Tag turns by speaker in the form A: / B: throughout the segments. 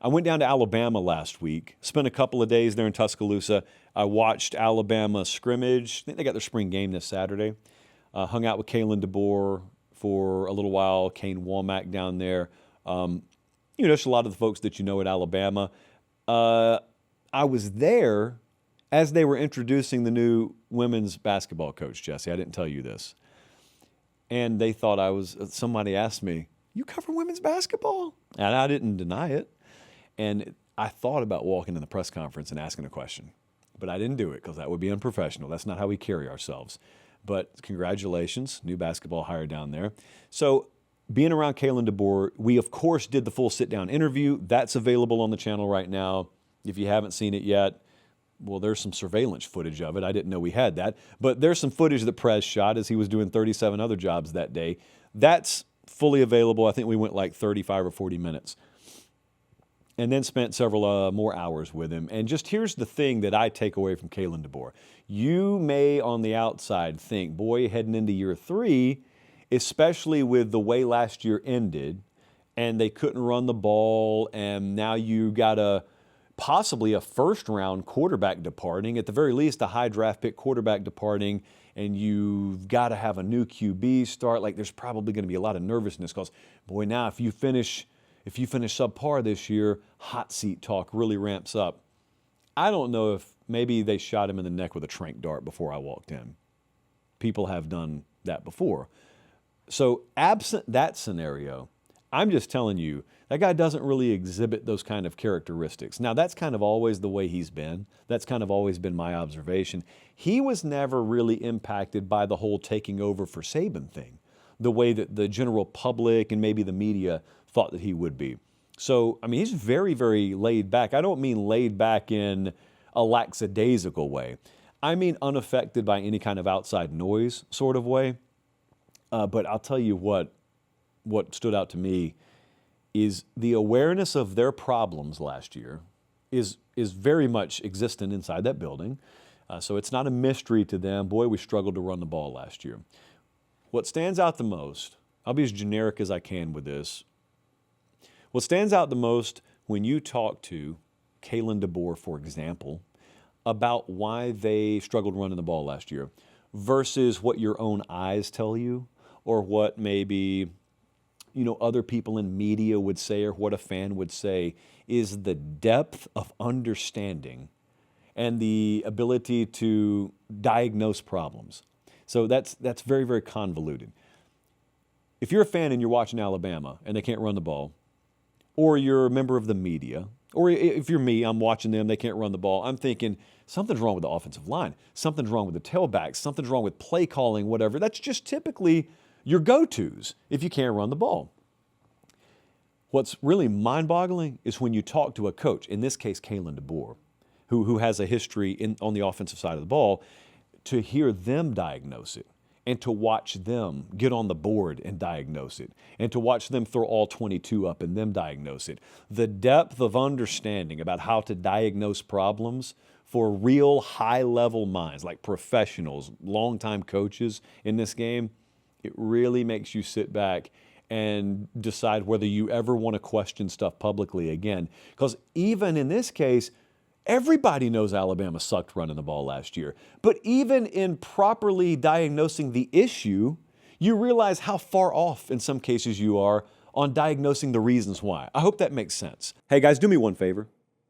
A: I went down to Alabama last week, spent a couple of days there in Tuscaloosa. I watched Alabama scrimmage. I think they got their spring game this Saturday. Hung out with Kalen DeBoer for a little while, Kane Womack down there. Just a lot of the folks that you know at Alabama. I was there as they were introducing the new women's basketball coach, Jesse. I didn't tell you this. And they thought somebody asked me, "You cover women's basketball?" And I didn't deny it. And I thought about walking in the press conference and asking a question, but I didn't do it because that would be unprofessional. That's not how we carry ourselves. But congratulations, new basketball hire down there. So being around Kalen DeBoer, we of course did the full sit-down interview. That's available on the channel right now. If you haven't seen it yet, well, there's some surveillance footage of it. I didn't know we had that. But there's some footage that Prez shot as he was doing 37 other jobs that day. That's fully available. I think we went like 35 or 40 minutes. And then spent several more hours with him. And just here's the thing that I take away from Kalen DeBoer. You may, on the outside, think, boy, heading into year 3, especially with the way last year ended, and they couldn't run the ball, and now you got possibly a first-round quarterback departing, at the very least a high draft pick quarterback departing, and you've got to have a new QB start. Like, there's probably going to be a lot of nervousness because, boy, now if you finish subpar this year, hot seat talk really ramps up. I don't know if maybe they shot him in the neck with a tranq dart before I walked in. People have done that before. So absent that scenario, I'm just telling you, that guy doesn't really exhibit those kind of characteristics. Now, that's kind of always the way he's been. That's kind of always been my observation. He was never really impacted by the whole taking over for Saban thing, the way that the general public and maybe the media thought that he would be. So, I mean, he's very, very laid back. I don't mean laid back in a lackadaisical way. I mean unaffected by any kind of outside noise sort of way. But I'll tell you what stood out to me is the awareness of their problems last year is very much existent inside that building. So it's not a mystery to them. Boy, we struggled to run the ball last year. What stands out the most, I'll be as generic as I can with this. What stands out the most when you talk to Kalen DeBoer, for example, about why they struggled running the ball last year versus what your own eyes tell you or what maybe other people in media would say or what a fan would say is the depth of understanding and the ability to diagnose problems. So that's very, very convoluted. If you're a fan and you're watching Alabama and they can't run the ball, or you're a member of the media, or if you're me, I'm watching them, they can't run the ball, I'm thinking something's wrong with the offensive line, something's wrong with the tailbacks, something's wrong with play calling, whatever. That's just typically your go-tos if you can't run the ball. What's really mind-boggling is when you talk to a coach, in this case Kalen DeBoer, who has a history on the offensive side of the ball, to hear them diagnose it and to watch them get on the board and diagnose it and to watch them throw all 22 up and them diagnose it. The depth of understanding about how to diagnose problems for real high-level minds, like professionals, longtime coaches in this game, it really makes you sit back and decide whether you ever want to question stuff publicly again. Because even in this case, everybody knows Alabama sucked running the ball last year. But even in properly diagnosing the issue, you realize how far off in some cases you are on diagnosing the reasons why. I hope that makes sense. Hey guys, do me one favor.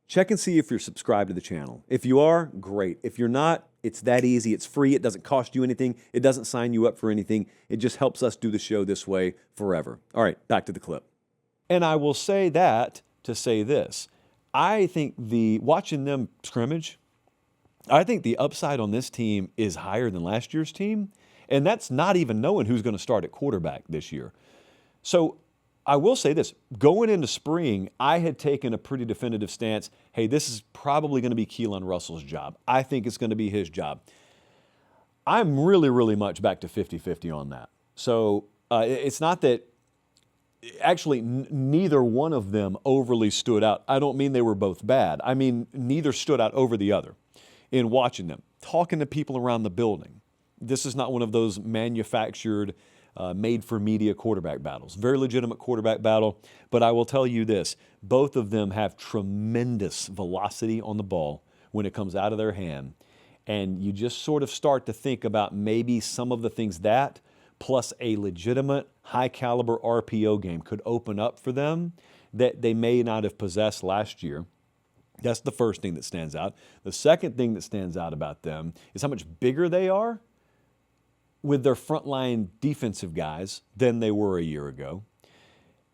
A: Check and see if you're subscribed to the channel. If you are, great. If you're not, it's that easy. It's free. It doesn't cost you anything. It doesn't sign you up for anything. It just helps us do the show this way forever. All right, back to the clip. And I will say that to say this. I think watching them scrimmage, I think the upside on this team is higher than last year's team. And that's not even knowing who's going to start at quarterback this year. So I will say this, going into spring, I had taken a pretty definitive stance. Hey, this is probably going to be Keelan Russell's job. I think it's going to be his job. I'm really, really much back to 50-50 on that. So it's not that actually neither one of them overly stood out. I don't mean they were both bad. I mean, neither stood out over the other in watching them, talking to people around the building. This is not one of those manufactured made-for-media quarterback battles. Very legitimate quarterback battle. But I will tell you this, both of them have tremendous velocity on the ball when it comes out of their hand. And you just sort of start to think about maybe some of the things that, plus a legitimate high-caliber RPO game could open up for them that they may not have possessed last year. That's the first thing that stands out. The second thing that stands out about them is how much bigger they are with their frontline defensive guys than they were a year ago.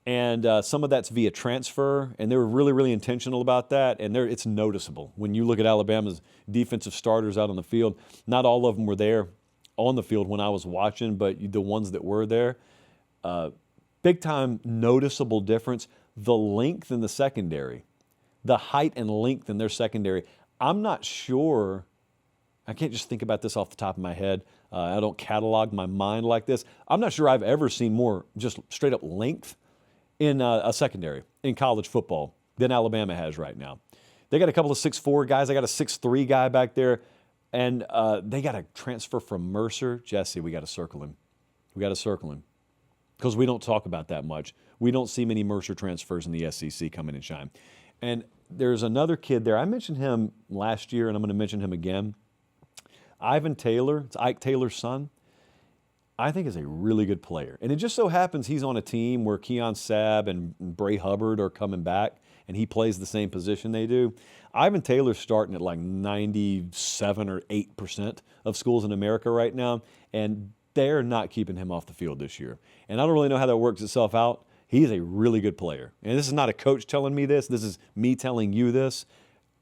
A: And some of that's via transfer, and they were really, really intentional about that, and it's noticeable. When you look at Alabama's defensive starters out on the field, not all of them were there on the field when I was watching, but the ones that were there, big-time noticeable difference. The length in the secondary, the height and length in their secondary, I'm not sure. I can't just think about this off the top of my head. I don't catalog my mind like this. I'm not sure I've ever seen more just straight-up length in a secondary in college football than Alabama has right now. They got a couple of 6'4" guys. They got a 6'3" guy back there. And they got a transfer from Mercer. Jesse, we got to circle him. We got to circle him because we don't talk about that much. We don't see many Mercer transfers in the SEC come in and shine. And there's another kid there. I mentioned him last year, and I'm going to mention him again. Ivan Taylor, it's Ike Taylor's son, I think is a really good player. And it just so happens he's on a team where Keon Sabb and Bray Hubbard are coming back, and he plays the same position they do. Ivan Taylor's starting at like 97 or 8% of schools in America right now, and they're not keeping him off the field this year. And I don't really know how that works itself out. He's a really good player. And this is not a coach telling me this. This is me telling you this.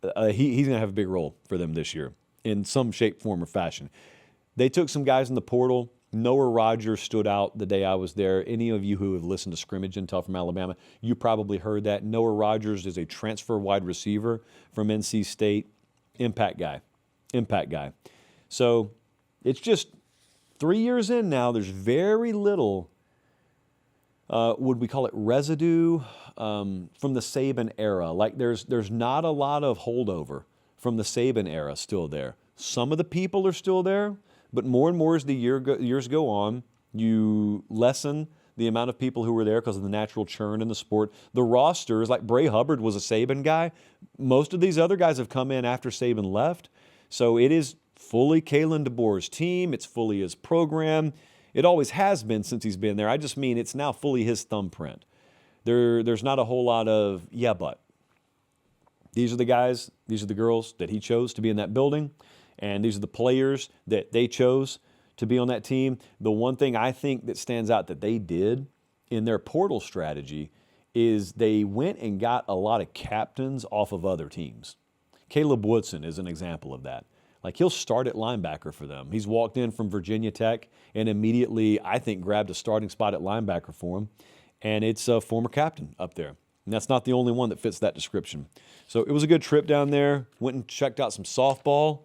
A: He's going to have a big role for them this year in some shape, form, or fashion. They took some guys in the portal. Noah Rogers stood out the day I was there. Any of you who have listened to Scrimmage Intel from Alabama, you probably heard that. Noah Rogers is a transfer wide receiver from NC State. Impact guy. Impact guy. So it's just 3 years in now. There's very little, would we call it residue, from the Saban era. Like there's not a lot of holdover from the Saban era still there. Some of the people are still there, but more and more as the years go on, you lessen the amount of people who were there because of the natural churn in the sport. The rosters, like Bray Hubbard was a Saban guy. Most of these other guys have come in after Saban left. So it is fully Kalen DeBoer's team. It's fully his program. It always has been since he's been there. I just mean it's now fully his thumbprint. There's not a whole lot of, yeah, but. These are the guys, these are the girls that he chose to be in that building, and these are the players that they chose to be on that team. The one thing I think that stands out that they did in their portal strategy is they went and got a lot of captains off of other teams. Caleb Woodson is an example of that. Like, he'll start at linebacker for them. He's walked in from Virginia Tech and immediately, I think, grabbed a starting spot at linebacker for him, and it's a former captain up there. And that's not the only one that fits that description. So it was a good trip down there. Went and checked out some softball.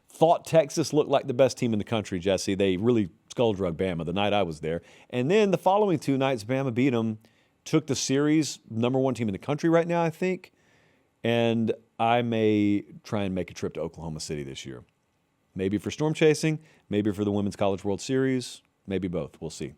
A: Thought Texas looked like the best team in the country, Jesse. They really skull-drug Bama the night I was there. And then the following 2 nights, Bama beat them, took the series, #1 team in the country right now, I think. And I may try and make a trip to Oklahoma City this year. Maybe for storm chasing, maybe for the Women's College World Series, maybe both. We'll see.